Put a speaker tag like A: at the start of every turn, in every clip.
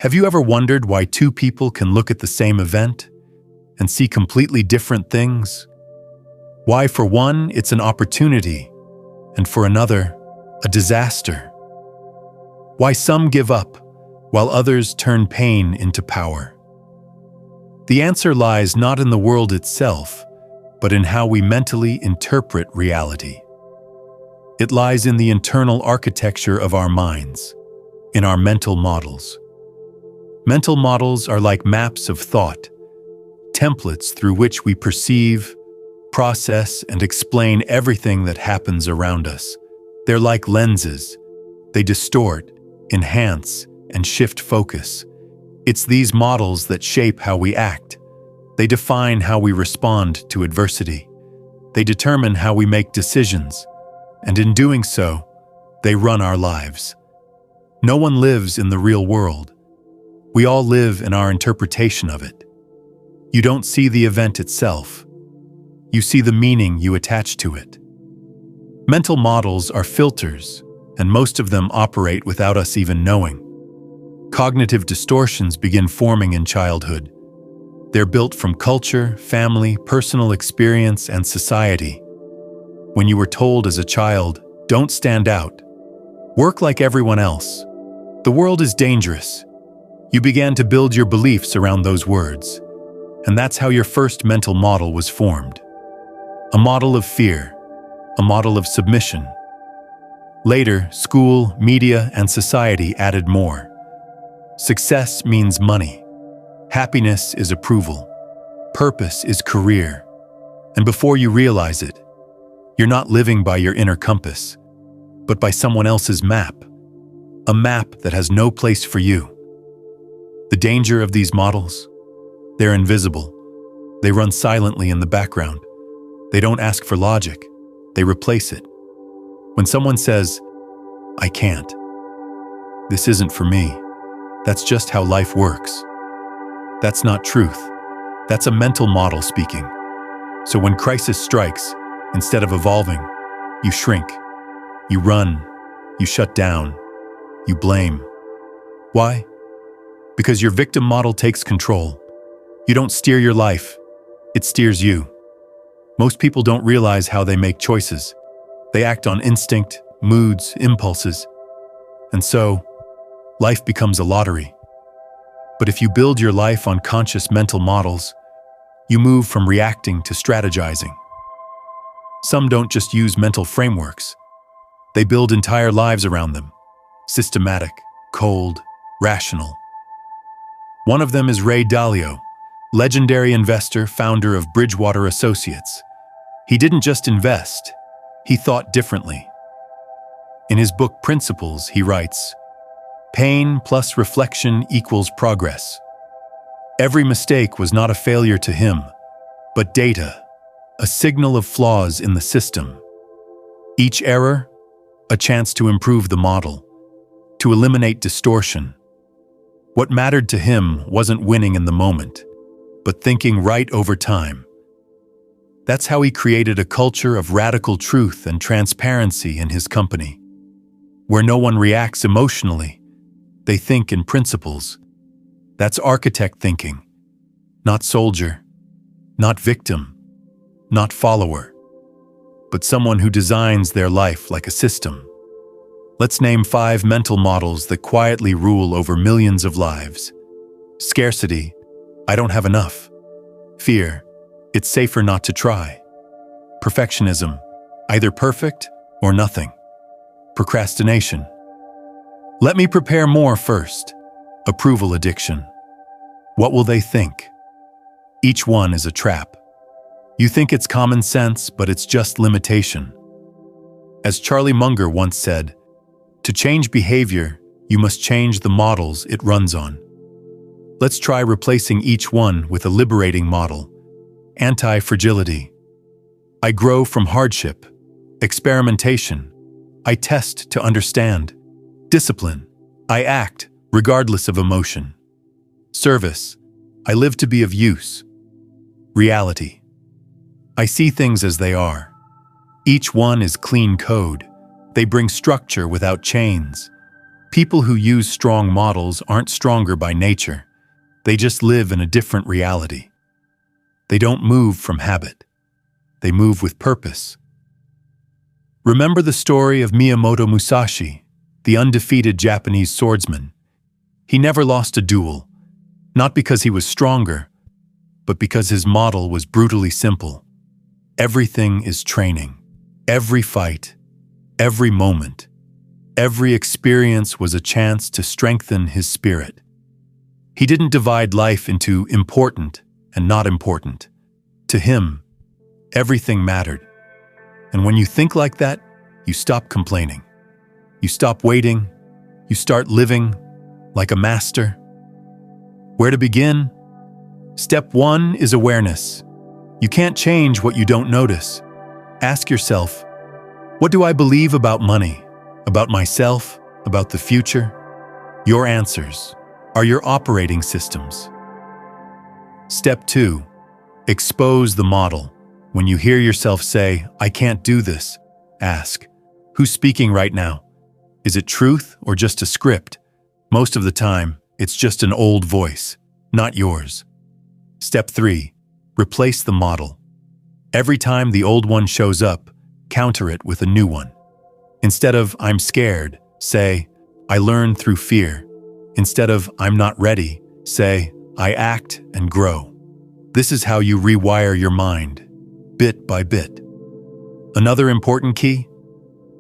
A: Have you ever wondered why two people can look at the same event and see completely different things? Why for one it's an opportunity and for another a disaster? Why some give up while others turn pain into power? The answer lies not in the world itself, but in how we mentally interpret reality. It lies in the internal architecture of our minds, in our mental models. Mental models are like maps of thought, templates through which we perceive, process, and explain everything that happens around us. They're like lenses. They distort, enhance, and shift focus. It's these models that shape how we act. They define how we respond to adversity. They determine how we make decisions, and in doing so, they run our lives. No one lives in the real world. We all live in our interpretation of it. You don't see the event itself. You see the meaning you attach to it. Mental models are filters, and most of them operate without us even knowing. Cognitive distortions begin forming in childhood. They're built from culture, family, personal experience, and society. When you were told as a child, "Don't stand out. Work like everyone else. The world is dangerous," you began to build your beliefs around those words. And that's how your first mental model was formed. A model of fear, a model of submission. Later, school, media, and society added more. Success means money. Happiness is approval. Purpose is career. And before you realize it, you're not living by your inner compass, but by someone else's map. A map that has no place for you. The danger of these models? They're invisible. They run silently in the background. They don't ask for logic. They replace it. When someone says, "I can't. This isn't for me," that's just how life works. That's not truth. That's a mental model speaking. So when crisis strikes, instead of evolving, you shrink. You run. You shut down. You blame. Why? Because your victim model takes control. You don't steer your life. It steers you. Most people don't realize how they make choices. They act on instinct, moods, impulses. And so, life becomes a lottery. But if you build your life on conscious mental models, you move from reacting to strategizing. Some don't just use mental frameworks. They build entire lives around them. Systematic, cold, rational. One of them is Ray Dalio, legendary investor, founder of Bridgewater Associates. He didn't just invest, he thought differently. In his book Principles, he writes, "Pain plus reflection equals progress." Every mistake was not a failure to him, but data, a signal of flaws in the system. Each error, a chance to improve the model, to eliminate distortion. What mattered to him wasn't winning in the moment, but thinking right over time. That's how he created a culture of radical truth and transparency in his company, where no one reacts emotionally. They think in principles. That's architect thinking, not soldier, not victim, not follower, but someone who designs their life like a system. Let's name 5 mental models that quietly rule over millions of lives. Scarcity, I don't have enough. Fear, it's safer not to try. Perfectionism, either perfect or nothing. Procrastination, let me prepare more first. Approval addiction, what will they think? Each one is a trap. You think it's common sense, but it's just limitation. As Charlie Munger once said, to change behavior, you must change the models it runs on. Let's try replacing each one with a liberating model. Anti-fragility. I grow from hardship. Experimentation. I test to understand. Discipline. I act, regardless of emotion. Service. I live to be of use. Reality. I see things as they are. Each one is clean code. They bring structure without chains. People who use strong models aren't stronger by nature. They just live in a different reality. They don't move from habit. They move with purpose. Remember the story of Miyamoto Musashi, the undefeated Japanese swordsman. He never lost a duel, not because he was stronger, but because his model was brutally simple. Everything is training. Every fight, every moment, every experience was a chance to strengthen his spirit. He didn't divide life into important and not important. To him, everything mattered. And when you think like that, you stop complaining. You stop waiting. You start living like a master. Where to begin? Step 1 is awareness. You can't change what you don't notice. Ask yourself, what do I believe about money, about myself, about the future? Your answers are your operating systems. Step 2, expose the model. When you hear yourself say, I can't do this, ask, who's speaking right now? Is it truth or just a script? Most of the time, it's just an old voice, not yours. Step 3, replace the model. Every time the old one shows up, counter it with a new one. Instead of I'm scared, say I learn through fear. Instead of I'm not ready, say I act and grow. This is how you rewire your mind, bit by bit. Another important key?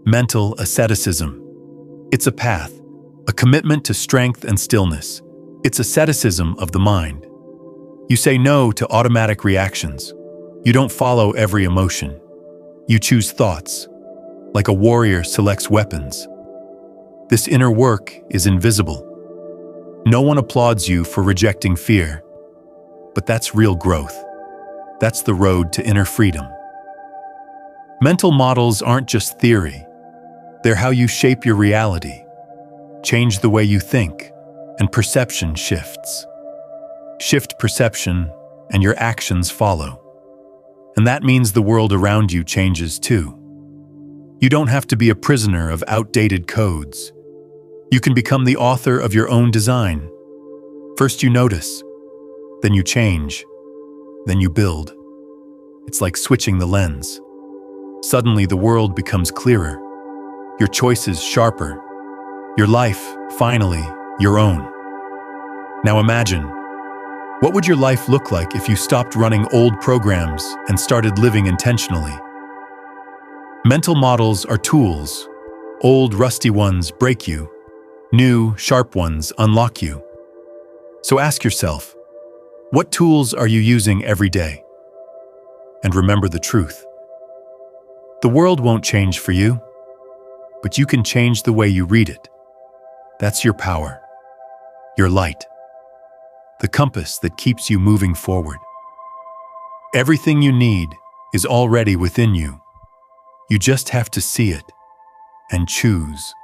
A: Mental asceticism. It's a path, a commitment to strength and stillness. It's asceticism of the mind. You say no to automatic reactions. You don't follow every emotion. You choose thoughts, like a warrior selects weapons. This inner work is invisible. No one applauds you for rejecting fear, but that's real growth. That's the road to inner freedom. Mental models aren't just theory. They're how you shape your reality. Change the way you think, and perception shifts. Shift perception, and your actions follow. And that means the world around you changes too. You don't have to be a prisoner of outdated codes. You can become the author of your own design. First you notice, then you change, then you build. It's like switching the lens. Suddenly the world becomes clearer, your choices sharper, your life, finally, your own. Now imagine, what would your life look like if you stopped running old programs and started living intentionally? Mental models are tools. Old, rusty ones break you. New, sharp ones unlock you. So ask yourself, what tools are you using every day? And remember the truth. The world won't change for you, but you can change the way you read it. That's your power, your light, the compass that keeps you moving forward. Everything you need is already within you. You just have to see it and choose.